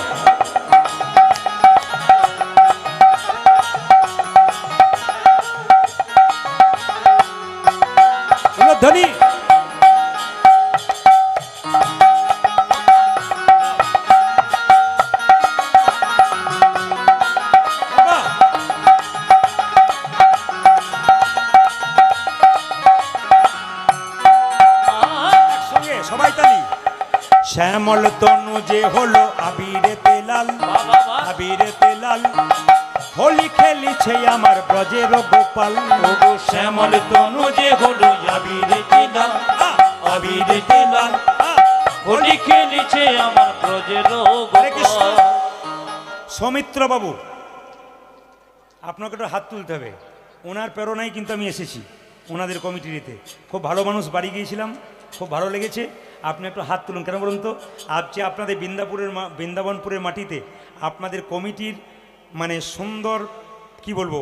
উলধ্বনি। সবাই তালি। শ্যামল তনু যে হলো আবিরেতে লাল, আবিরেতে লাল, হোলি খেলিছে আমার ব্রজের গোপাল। শ্যামল তনু যে হলো আবিরেতে লাল, আবিরেতে লাল, হোলি খেলিছে আমার ব্রজের গোপাল। সৌমিত্র বাবু, আপনাকে একটু হাত তুলতে হবে। ওনার প্রেরণায় কিন্তু আমি এসেছি ওনাদের কমিটিতে। খুব ভালো মানুষ, বাড়ি গিয়েছিলাম, খুব ভালো লেগেছে। আপনি একটু হাত তুলুন। কেন বলুন তো, আজকে আপনাদের বৃন্দাবনপুরের মাটিতে আপনাদের কমিটির মানে সুন্দর কি বলবো,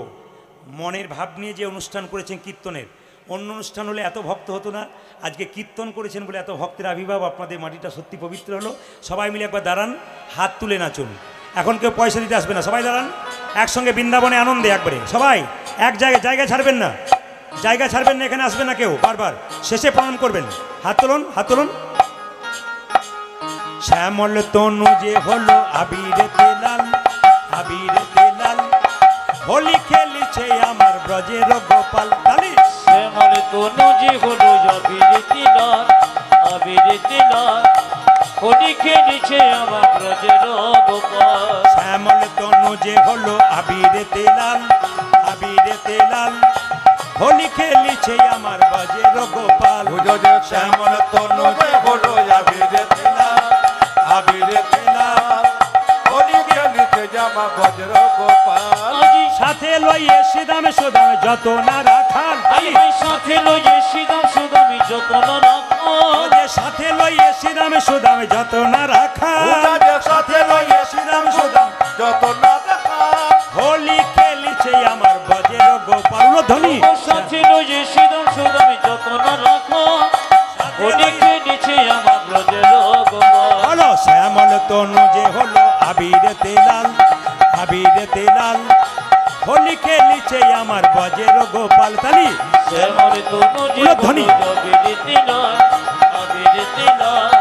মনের ভাব নিয়ে যে অনুষ্ঠান করেছেন কীর্তনের, অন্য অনুষ্ঠান হলে এত ভক্ত হতো না। আজকে কীর্তন করেছেন বলে এত ভক্তের আবির্ভাব। আপনাদের মাটিটা সত্যি পবিত্র হলো। সবাই মিলে একবার দাঁড়ান, হাত তুলে নাচুন। এখন কেউ পয়সা দিতে আসবে না, সবাই দাঁড়ান একসঙ্গে বৃন্দাবনে আনন্দে একবারে। সবাই এক জায়গায়, জায়গা ছাড়বেন না, জায়গা ছাড়বেন না, এখানে আসবে না কেউ। বারবার শেষে প্রণাম করবেন। হাত তুলুন, হাত তুলুন। শ্যামল তনু যে হলো আবিরেতে লাল, আবিরেতে লাল, হোলি খেলিছে আমার ব্রজের গোপাল। তালি। শ্যামল তনু যে হলো আবিরেতে লাল, আবিরেতে লাল, হোলি খেলিছে আমার ব্রজের গোপাল। শ্যামল তনু যে হলো আবিরেতে লাল, আবিরেতে লাল, হোলি খেলিছে আমার ব্রজের গোপাল। শ্যামল তনু যে হলো আবিরেতে লাল, আবিরেতে লাল, হোলি খেলিছে আমার ব্রজের গোপাল। সাথে লইয়ে শ্রীদামে সুদাম যত না রাখাল। সাথে লইয়ে শ্রীদাম সুদামি যত না রাখাল। সাথে লইয়ে শ্রীদামে সুদাম যত না রাখাল। সাথে লইয়ে শ্রীদাম সুদাম যত না রাখাল। হোলি খেলিছে আমার ব্রজের গোপাল। ধ্বনি। সাথে লইয়ে শ্রীদাম সুদামি যত না রাখাল, হোলি খেলিছে আমার ব্রজের গোপাল। হলো শ্যামল তনু যে হলো আবিরেতে লাল, আবিরেতে লাল, হোলি খেলিছে আমার ব্রজের গোপাল। তালি। শ্যামল তনু যে ধ্বনি। হলো আবিরেতে লাল, আবিরেতে লাল,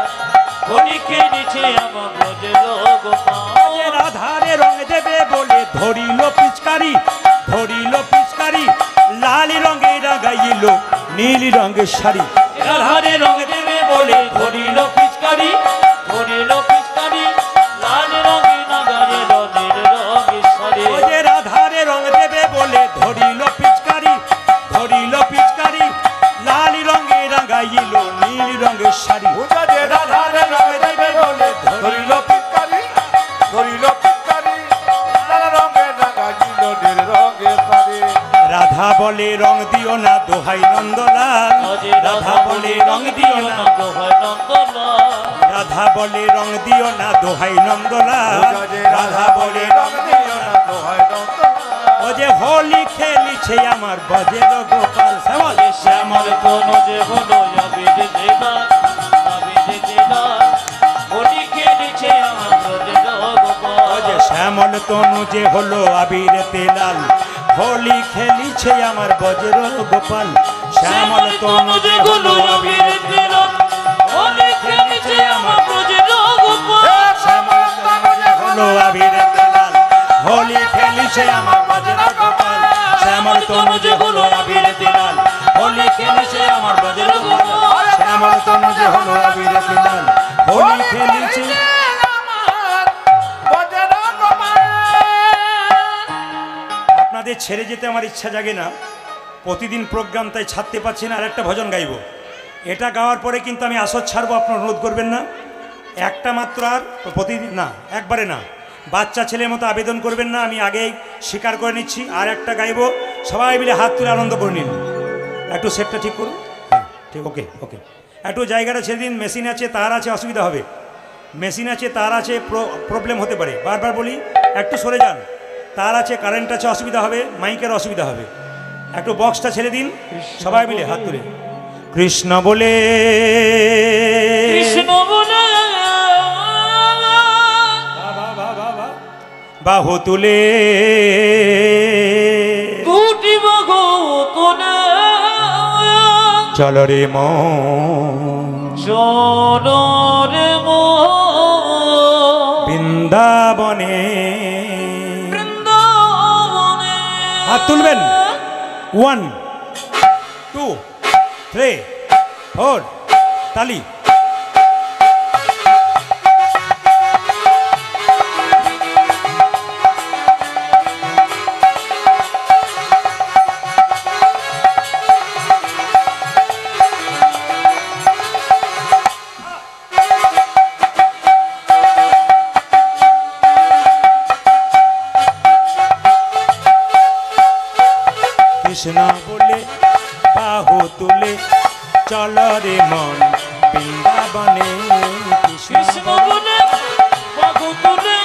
হোলি খেলিছে আমার ব্রজের গোপাল। রাধারে রং দেবে বলে ধরিল পিচকারি, ধরিল পিচকারি, লাল রঙে রাগাইল নীল রঙের শাড়ি। রাধারে রং দেবে বলে ধরিল পিচকারি, ধরিল পিচকারি, লাল রঙে নাগারিল নীল রঙের শাড়ি। ও যে রাধারে রং দেবে বলে ধরিল পিচকারি, ধরিল পিচকারি, লাল রঙে রাগাইল নীল রঙের শাড়ি। রাধারে রং দেবে বলে ধরিল পিচকারি, ধরিল পিচকারি, লাল রঙের রাগাইল নীল রঙের শাড়ি। রাধা বলে রং দিও না দোহাই নন্দলাল, রাধা বলে রং দিও না, দোহাই নন্দলাল। রাধা বলে রং দিও না দোহাই নন্দলাল, রাধা বলে রং দিও না। দোহাই নন্দলাল। ও যে হোলি খেলিছে আমার ব্রজের গোপাল। শ্যামল। শ্যামল তনু যে হলো আবিরেতে লাল, আবিরেতে লাল, হোলি খেলিছে আমার ব্রজের গোপাল। ও যে শ্যামল তনু যে হলো আবিরেতে লাল, হোলি খেলিছে আমার ব্রজের গোপাল। শ্যামল তনু যে হলো আবিরেতে লাল, হোলি খেলিছে আমার ব্রজের গোপাল। শ্যামল তনু যে হলো আবিরেতে লাল, হোলি খেলিছে আমার ব্রজের গোপাল। শ্যামল তনুজে হলো আবিরেতে লাল, হোলি খেলেছে আমার ব্রজের গোপাল। শ্যামল তনুজে হলো আবিরেতে লাল, হোলি খেলেছে আপনাদের ছেড়ে যেতে আমার ইচ্ছা জাগে না, প্রতিদিন প্রোগ্রাম তাই ছাড়তে পারছি না। আর একটা ভজন গাইব, এটা গাওয়ার পরে কিন্তু আমি আসর ছাড়বো, আপনার অনুরোধ করবেন না। একটা মাত্র, আর প্রতিদিন না, একবারে না, বাচ্চা ছেলের মতো আবেদন করবেন না, আমি আগেই স্বীকার করে নিচ্ছি। আর একটা গাইব, সবাই মিলে হাত তুলে আনন্দ করে নিন। একটু সেটটা ঠিক করুন, হ্যাঁ ঠিক, ওকে ওকে। একটু জায়গাটা ছেড়ে দিন, মেশিন আছে, তার আছে, অসুবিধা হবে। মেশিন আছে, তার আছে, প্রবলেম হতে পারে, বারবার বলি একটু সরে যান। তার আছে, কারেন্ট আছে, অসুবিধা হবে, মাইকের অসুবিধা হবে। একটু বক্সটা ছেড়ে দিন, সবাই মিলে হাত তুলে কৃষ্ণ বলে, কৃষ্ণ বলে বাহু তুলে, দুটি বাহু তুলে, চল রে মন, চলো রে মন, বৃন্দাবনে। বৃন্দাবনে। হাত তুলবেন, 1 2 3 4 তালি। কৃষ্ণ বলে বাহু তুলে, চল রে মন বৃন্দাবনে। কৃষ্ণ বলে বাহু তুলে,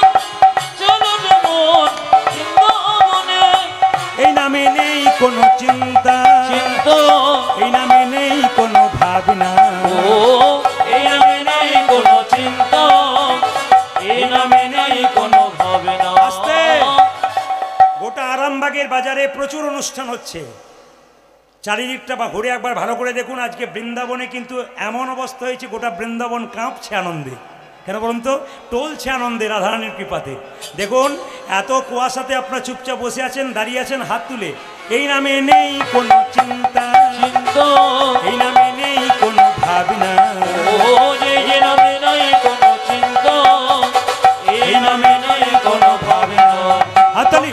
চলো রে মন বৃন্দাবনে। এই নামে নেই কোনো চিন্তা, চিন্তা, এই নামে নেই কোনো ভাবনা, ও এই নামে নেই কোনো চিন্তা, এই নামে নেই কোনো ভাবনা। আস্তে। গোটা আরামবাগের বাজারে প্রচুর অনুষ্ঠান হচ্ছে, চারিদিকটা বা ঘুরে একবার ভালো করে দেখুন। আজকে বৃন্দাবনে কিন্তু এমন অবস্থা হয়েছে, গোটা বৃন্দাবন কাঁপছে আনন্দে। কেন বলুন তো? টলছে আনন্দে রাধারানীর কৃপাতে। দেখুন, এত কুয়াশাতে আপনারা চুপচাপ বসে আছেন, দাঁড়িয়ে আছেন হাত তুলে। এই নামে নেই কোনো চিন্তা, চিন্তা, এই নামে নেই কোনো ভাবনা, ও এই নামে নেই কোনো চিন্তা, এই নামে নেই কোনো ভাবনা। হাততালি।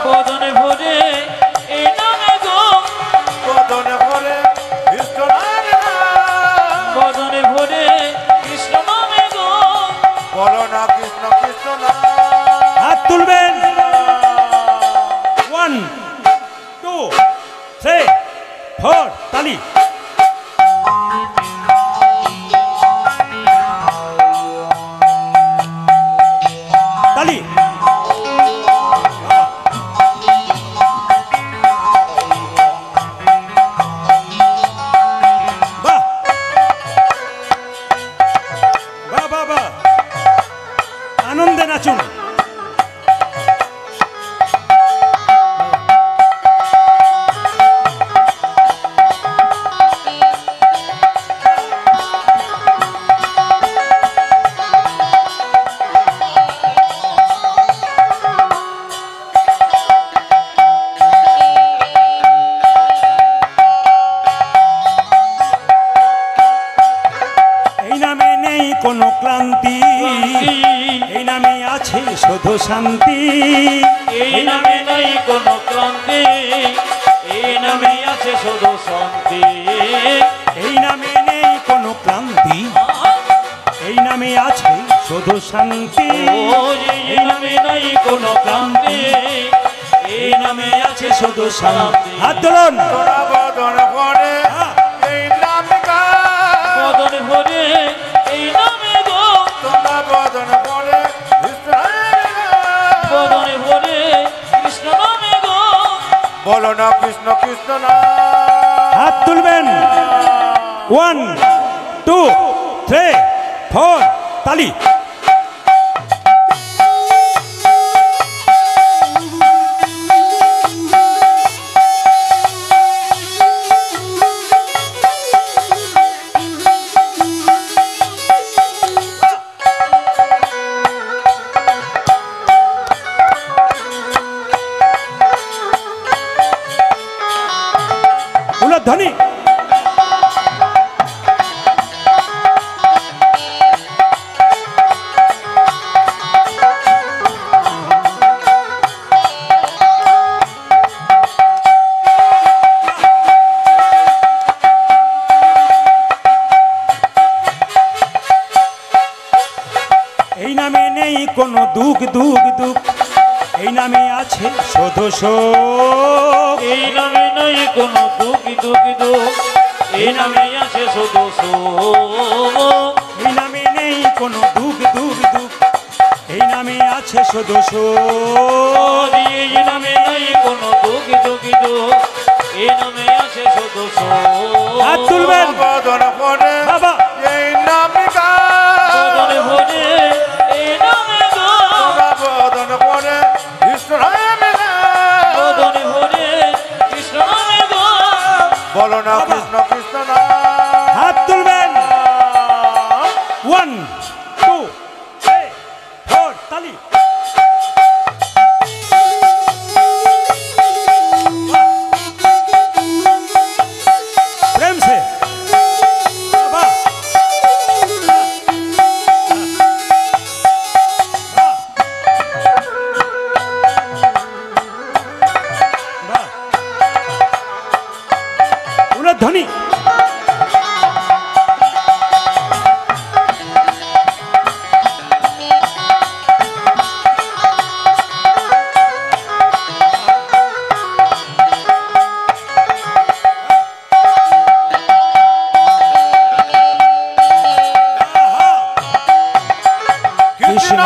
বদনে ভরে এই নামে গো, বদনে ভরে কৃষ্ণ নামে গো। বলো না কৃষ্ণ কৃষ্ণ না। হাত তুলবেন, 1 2 3 4 তালি। তালি। বাহ বাহ বাহ বাহ, আনন্দে নাচুন। এই নামে নেই কোনো ক্লান্তি, এই নামে আছে শুধু শান্তি, এই নামে নেই কোনো ক্লান্তি, এই নামে আছে শুধু শান্তি। এই নামে নেই কোনো ক্লান্তি, এই নামে আছে শুধু শান্তি, ও এই নামে নেই কোনো ক্লান্তি, এই নামে আছে শুধু শান্তি। হাত তুলুন। তোরা বদন করে এই নামে গা, বদন ভরে এই নামে গো, তোরা বদন করে বদনে ভরে কৃষ্ণ নামে গো। বলো না কৃষ্ণ কৃষ্ণ না। হাত তুলবেন, 1 2 3 4 তালি। কোনো দুঃখ দুঃখ দুঃখ এই নামে আছে শুধু শোক এই নামে নাই কোনো দুঃখ দুঃখ দুঃখ এই নামে আছে শুধু শোক এই নামে নেই কোনো দুঃখ দুঃখ দুঃখ এই নামে আছে শুধু শোক এই নামে নাই কোনো দুঃখ দুঃখ দুঃখ এই নামে আছে শুধু শোক হাত তুলবেন বদন পড়ে বাবা এই নামে বদনে ভরে এই নামে গান বদন পড়ে কৃষ্ণ নামে বদনে ভরে কৃষ্ণ নামে গান বলো না কৃষ্ণ কৃষ্ণ না হাত তুলবেন 1 2 3 4 তালি प्रेम से बाबा ध्वनि কৃষ্ণ